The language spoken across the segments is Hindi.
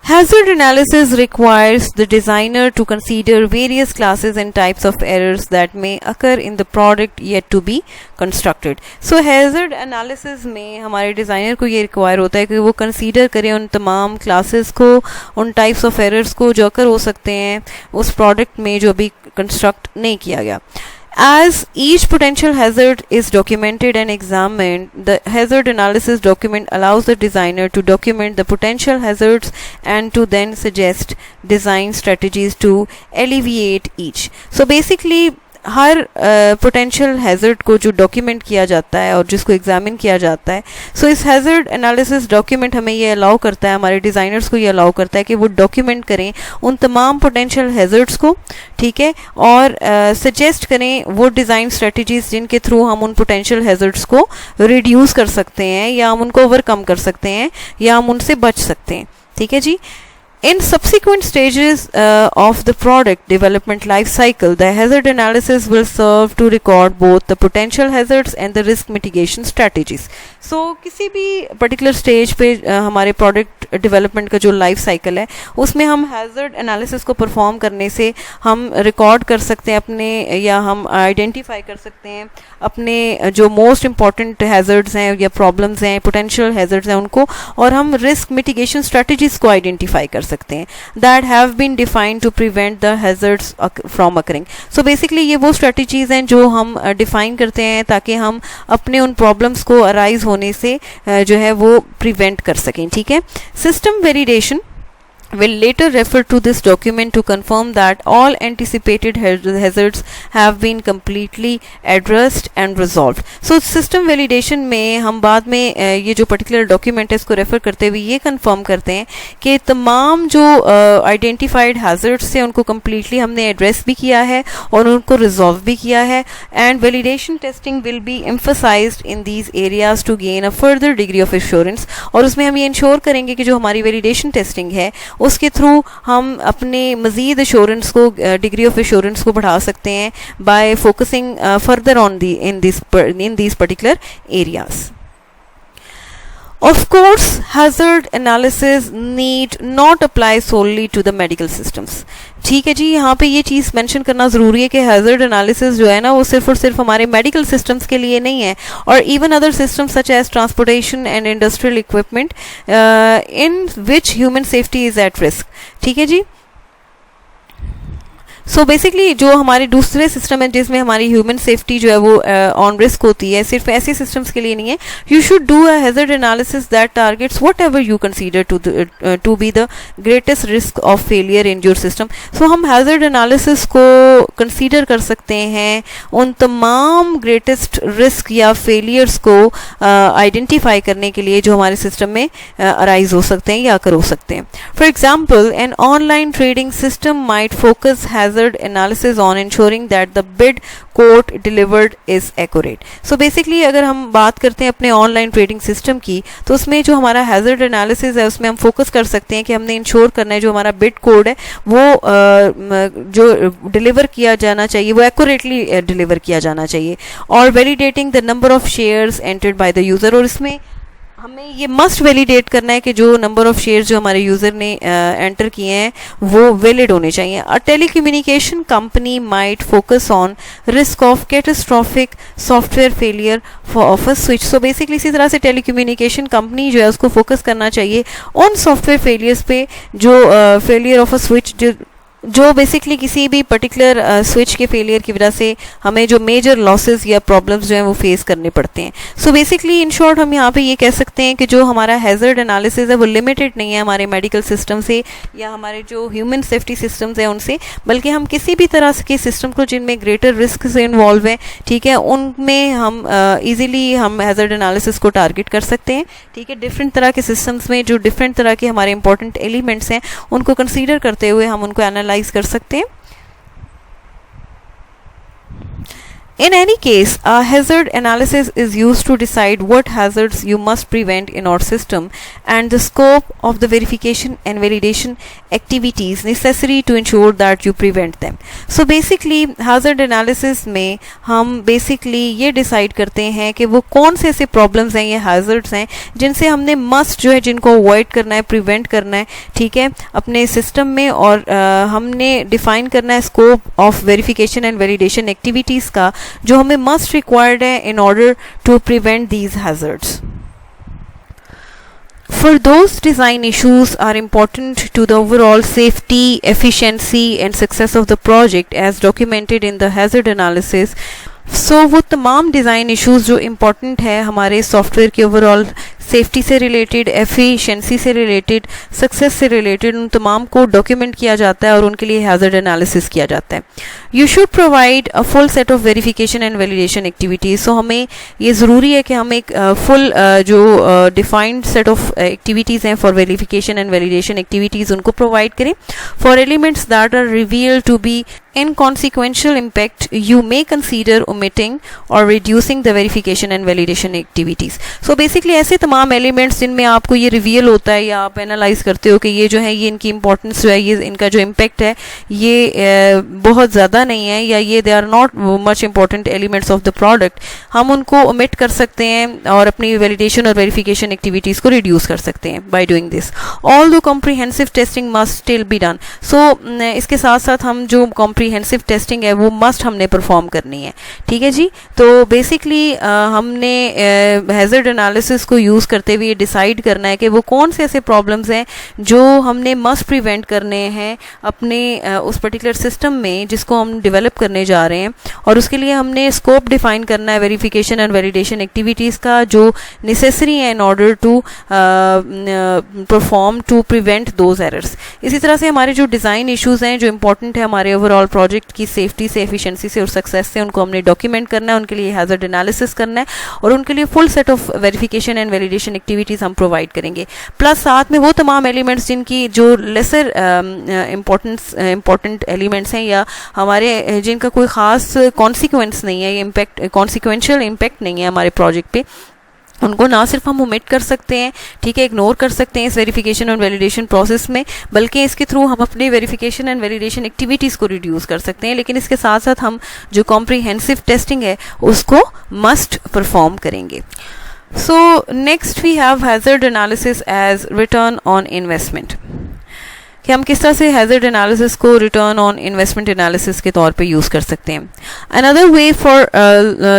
Hazard analysis requires the designer to consider various classes and types of errors that may occur in the product yet to be constructed. So hazard analysis में हमारे डिज़ाइनर को ये रिक्वायर होता है कि वो कंसीडर करें उन तमाम क्लासेस को, उन टाइप्स ऑफ एरर्स को जो अकर हो सकते हैं उस प्रोडक्ट में जो अभी कंस्ट्रक्ट नहीं किया गया. As each potential hazard is documented and examined, the hazard analysis document allows the designer to document the potential hazards and to then suggest design strategies to alleviate each. So basically her potential hazard को जो डॉक्यूमेंट किया जाता है और जिसको एग्जामिन किया जाता है, सो इस हैज़र्ड एनालिसिस डॉक्यूमेंट हमें ये अलाउ करता है, हमारे डिज़ाइनर्स को ये अलाउ करता है कि वो डॉक्यूमेंट करें उन तमाम पोटेंशियल हैज़र्ड्स को, ठीक है, और सजेस्ट करें वो डिज़ाइन स्ट्रेटजीज़ जिनके थ्रू हम उन पोटेंशियल हैज़र्ड्स को रिड्यूस कर सकते हैं या हम उनको ओवरकम कर सकते हैं या हम उनसे बच सकते हैं. ठीक है जी. In subsequent stages of the product development life cycle, the hazard analysis will serve to record both the potential hazards and the risk mitigation strategies. So किसी भी particular stage पे हमारे product development का जो life cycle है उसमें हम hazard analysis को perform करने से हम record कर सकते हैं अपने, या हम identify कर सकते हैं अपने जो most important hazards हैं या problems हैं, potential hazards हैं उनको, और हम risk mitigation strategies को identify कर सकते हैं that have been defined to prevent the hazards from occurring. So basically ये वो strategies हैं जो हम define करते हैं ताकि हम अपने उन problems को arise होने से जो है वो prevent कर सकें. ठीक है. System validation will later refer to this document to confirm that all anticipated hazards have been completely addressed and resolved. So system validation में हम बाद में ये जो particular document है इसको refer करते हुए ये confirm करते हैं कि तमाम जो identified hazards थे उनको completely हमने address भी किया है और उनको resolve भी किया है, and validation testing will be emphasized in these areas to gain a further degree of assurance. और उसमें हम ये ensure करेंगे कि जो हमारी validation testing है उसके थ्रू हम अपने मज़ीद एश्योरेंस को, डिग्री ऑफ एश्योरेंस को बढ़ा सकते हैं bye focusing further on in these particular areas. Of course, hazard analysis need not apply solely to the medical systems. ठीक है जी. यहाँ पे ये चीज़ मेंशन करना ज़रूरी है कि हैज़र्ड एनालिसिस जो है ना वो सिर्फ और सिर्फ हमारे मेडिकल सिस्टम्स के लिए नहीं है, और even other systems such as transportation and industrial equipment in which human safety is at risk. ठीक है जी. सो बेसिकली जो हमारे दूसरे सिस्टम है जिसमें हमारी ह्यूमन सेफ्टी जो है वो ऑन रिस्क होती है, सिर्फ ऐसे सिस्टम्स के लिए नहीं है. You should do a hazard analysis that targets whatever you consider to be the greatest risk of failure in your system. So हम हैज़र्ड एनालिसिस को कंसीडर कर सकते हैं उन तमाम ग्रेटेस्ट रिस्क या फेलियर्स को आइडेंटिफाई करने के लिए जो हमारे सिस्टम में अराइज हो सकते हैं या आकर हो सकते हैं. For example, an online trading system might focus hazard analysis on ensuring that the bid quote delivered is accurate. So basically अगर हम बात करते हैं अपने ऑनलाइन ट्रेडिंग सिस्टम की तो उसमें जो हमारा हैज़र्ड एनालिसिस है उसमें हम फोकस कर सकते हैं कि हमने इंश्योर करना है जो हमारा बिड कोड है वो जो डिलीवर किया जाना चाहिए वो एक्यूरेटली डिलीवर किया जाना चाहिए, और validating the number of shares entered by the user, और इसमें हमें ये मस्ट वैलिडेट करना है कि जो नंबर ऑफ शेयर्स जो हमारे यूज़र ने एंटर किए हैं वो वैलिड होने चाहिए. A telecommunication company might focus on risk of catastrophic software failure of a switch. So basically इसी तरह से टेलीकम्युनिकेशन कंपनी जो है उसको फोकस करना चाहिए उन सॉफ्टवेयर फेलियर्स पे जो फेलियर ऑफ अ स्विच जो बेसिकली किसी भी पर्टिकुलर स्विच के फेलियर की वजह से हमें जो मेजर लॉसेस या प्रॉब्लम्स जो हैं वो फेस करने पड़ते हैं. सो बेसिकली इन शॉर्ट हम यहाँ पे ये कह सकते हैं कि जो हमारा हैज़र्ड एनालिसिस है वो लिमिटेड नहीं है हमारे मेडिकल सिस्टम से या हमारे जो ह्यूमन सेफ्टी सिस्टम्स हैं उनसे, बल्कि हम किसी भी तरह के सिस्टम को जिनमें ग्रेटर रिस्क से इन्वॉल्व हैं, ठीक है, उनमें हम ईजिली हम हैज़र्ड एनालिसिस को टारगेट कर सकते हैं. ठीक है. डिफरेंट तरह के सिस्टम्स में जो डिफरेंट तरह के हमारे इंपॉर्टेंट एलिमेंट्स हैं उनको कंसीडर करते हुए हम उनको एनालाइज कर सकते हैं. In any case, a hazard analysis is used to decide what hazards you must prevent in our system and the scope of the verification and validation activities necessary to ensure that you prevent them. So basically hazard analysis में हम basically ये decide करते हैं कि वो कौन से ऐसे problems हैं, ये hazards हैं जिनसे हमने must जो है जिनको avoid करना है, prevent करना है, ठीक है, अपने system में, और हमने define करना है scope of verification and validation activities का जो हमें must required है in order to prevent these hazards. For those design issues are important to the overall safety, efficiency and success of the project as documented in the hazard analysis. So वो तमाम डिज़ाइन इश्यूज़ जो इम्पॉर्टेंट है हमारे सॉफ्टवेयर के ओवरऑल सेफ्टी से रिलेटेड, एफिशिएंसी से रिलेटेड, सक्सेस से रिलेटेड, उन तमाम को डॉक्यूमेंट किया जाता है और उनके लिए हैज़र्ड एनालिसिस किया जाता है. You should provide a full set of verification and validation activities. So हमें ये ज़रूरी है कि हम एक फुल जो डिफाइंड सेट ऑफ एक्टिविटीज़ हैं for verification and validation activities उनको प्रोवाइड करें. For elements that are revealed to be inconsequential impact, you may consider omitting or reducing the verification and validation activities. So basically ऐसे तमाम elements जिनमें आपको ये reveal होता है या आप analyze करते हो कि ये जो है ये इनकी importance जो है, ये इनका जो impact है ये बहुत ज़्यादा नहीं है, या ये they are not much important elements of the product, हम उनको omit कर सकते हैं और अपनी validation और verification activities को reduce कर सकते हैं by doing this. Although comprehensive testing must still be done. So इसके साथ साथ हम जो कॉम्प्रीहेंसिव टेस्टिंग है वो मस्ट हमने परफॉर्म करनी है, ठीक है जी. तो बेसिकली हमने हैज़र्ड एनालिसिस को यूज़ करते हुए डिसाइड करना है कि वो कौन से ऐसे प्रॉब्लम्स हैं जो हमने मस्ट प्रिवेंट करने हैं अपने उस पर्टिकुलर सिस्टम में जिसको हम डेवलप करने जा रहे हैं, और उसके लिए हमने स्कोप डिफाइन करना है वेरिफिकेशन एंड वैलिडेशन एक्टिविटीज़ का जो नेसेसरी है in order to perform to prevent those errors. इसी तरह से हमारे जो डिज़ाइन इश्यूज़ हैं जो इंपॉर्टेंट है हमारे ओवरऑल प्रोजेक्ट की सेफ्टी से, एफिशिएंसी से और सक्सेस से, उनको हमने डॉक्यूमेंट करना है, उनके लिए हैज़र्ड एनालिसिस करना है और उनके लिए full set of verification and validation activities हम प्रोवाइड करेंगे. प्लस साथ में वो तमाम एलिमेंट्स जिनकी जो लेसर इम्पॉर्टेंट एलिमेंट्स हैं या हमारे जिनका कोई ख़ास कॉन्सिक्वेंस नहीं है, ये इम्पैक्ट कॉन्सिक्वेंशियल इम्पैक्ट नहीं है हमारे प्रोजेक्ट पे, उनको ना सिर्फ हम ओमिट कर सकते हैं, ठीक है, इग्नोर कर सकते हैं इस वेरिफिकेशन और वैलिडेशन प्रोसेस में, बल्कि इसके थ्रू हम अपने वेरिफिकेशन एंड वैलिडेशन एक्टिविटीज़ को रिड्यूस कर सकते हैं. लेकिन इसके साथ साथ हम जो कॉम्प्रीहेंसिव टेस्टिंग है उसको मस्ट परफॉर्म करेंगे. So next we have hazard analysis as return on investment, कि हम किस तरह से हैज़र्ड एनालिसिस को रिटर्न ऑन इन्वेस्टमेंट एनालिसिस के तौर पे यूज़ कर सकते हैं. Another way for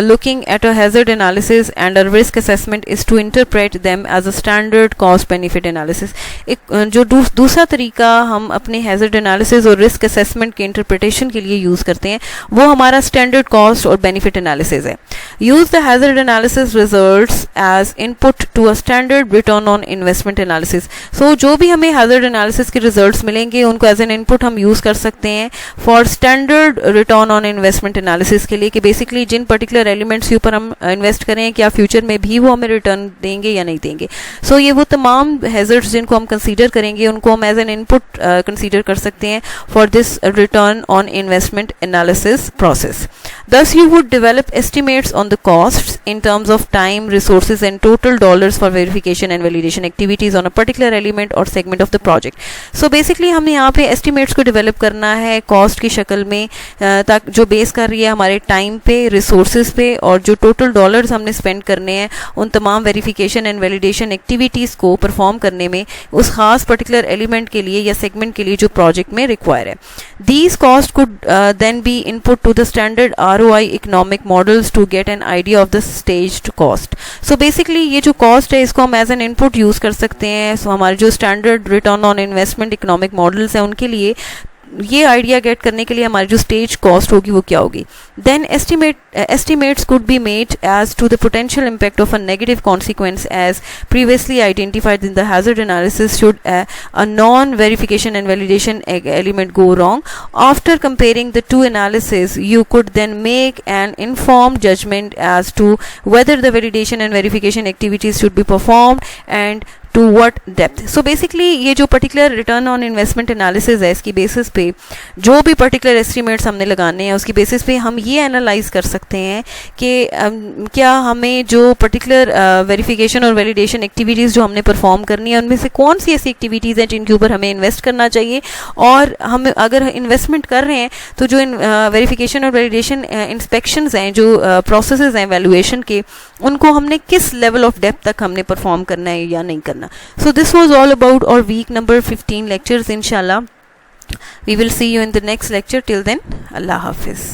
looking at a hazard analysis and a risk assessment is to interpret them as a standard cost benefit analysis. एक जो दूसरा तरीका हम अपने हैज़र्ड एनालिसिस और रिस्क असेसमेंट के इंटरप्रिटेशन के लिए यूज़ करते हैं वो हमारा स्टैंडर्ड कॉस्ट और बेनिफिट एनालिसिस है. Use the hazard analysis results as input to a standard return on investment analysis. So जो भी हमें हैज़र्ड एनालिसिस के रिजल्ट्स मिलेंगे उनको एज एन इनपुट हम यूज़ कर सकते हैं for standard return on investment analysis के लिए, कि बेसिकली जिन पर्टिकुलर एलिमेंट्स के ऊपर हम इन्वेस्ट करें क्या फ्यूचर में भी वो हमें रिटर्न देंगे या नहीं देंगे. सो ये वो तमाम हैज़र्ड्स जिनको हम कंसीडर करेंगे उनको हम एज एन इनपुट कंसीडर कर सकते हैं for this return on investment analysis process. Thus you would develop estimates on the costs in terms of time, resources and total dollars for verification and validation activities on a particular element or segment of the project. So basically हमें यहाँ पे estimates को develop करना है cost की शक्ल में, ताकि जो बेस कर रही है हमारे time पे, resources पे और जो total dollars हमने spend करने हैं उन तमाम verification and validation activities को perform करने में उस खास particular element के लिए या segment के लिए जो project में require है. These costs could then be input to the standard ROI economic models to get an idea of the staged cost. So basically ये जो cost है इसको हम as an input use कर सकते हैं. So हमारे जो standard return on investment economic models हैं उनके लिए ये आइडिया गेट करने के लिए हमारी जो स्टेज कॉस्ट होगी वो क्या होगी. Then estimates could be made as to the potential impact of a negative consequence as previously identified in the hazard analysis should a non-verification and validation element go wrong. After comparing the two analyses, you could then make an informed judgment as to whether the validation and verification activities should be performed and to what depth. So basically ये जो particular return on investment analysis है, इसकी बेसिस पे जो भी पर्टिकुलर एस्टिमेट्स हमने लगाने हैं उसकी बेसिस पे हम ये एनालाइज कर सकते हैं कि क्या हमें जो पर्टिकुलर वेरिफिकेशन और वैलिडेशन एक्टिविटीज़ जो हमने परफॉर्म करनी है उनमें से कौन सी ऐसी एक्टिविटीज़ हैं जिनके ऊपर हमें इन्वेस्ट करना चाहिए, और हम अगर इन्वेस्टमेंट कर रहे हैं तो जो वेरिफिकेशन और वैलिडेशन इंस्पेक्शंस हैं, जो प्रोसेसेस हैं वैल्यूएशन के, उनको हमने किस लेवल ऑफ डेप्थ तक हमने परफॉर्म करना है या नहीं करना। So this was all about our week number 15 lectures. Inshallah we will see you in the next lecture. Till then, Allah Hafiz.